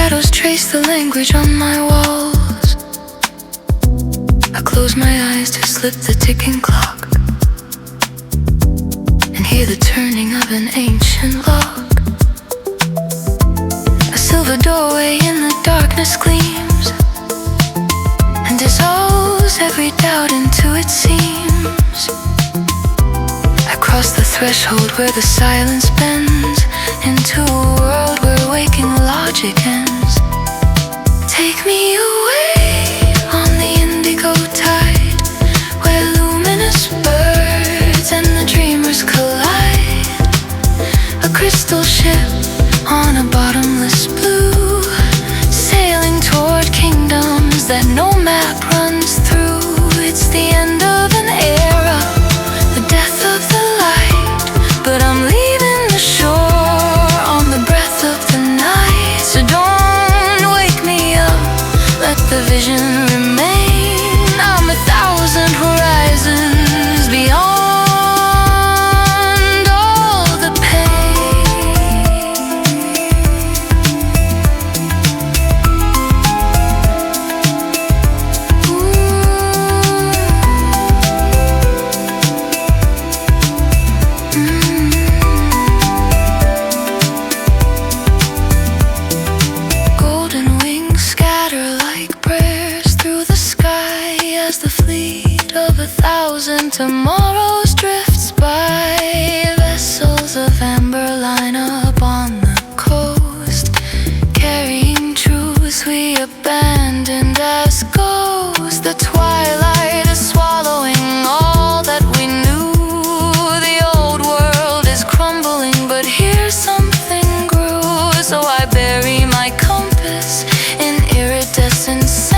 shadows trace the language on my walls. I close my eyes to slip the ticking clock and hear the turning of an ancient lock. A silver doorway in the darkness gleams and dissolves every doubt into its seams. I cross the threshold where the silence bends into a world where waking logic ends. Take me away on the indigo tide, where luminous birds and the dreamers collide. A crystal ship on a bottomless blue, sailing toward kingdoms that no map runs through. It's the end of an era, the death of the light, but I'm leaving the shore on the breath of the night. So don't wake me up, let the vision remain. I'm 1,000 horizons beyond all the pain. Golden wings scatter like prayers through the sky as the fleet of 1,000 tomorrows drifts by. Vessels of amber line up on the coast, carrying truths we abandoned as ghosts. The twilight is swallowing all that we knew. The old world is crumbling, but here something grew. So I bury my compass in iridescent sand.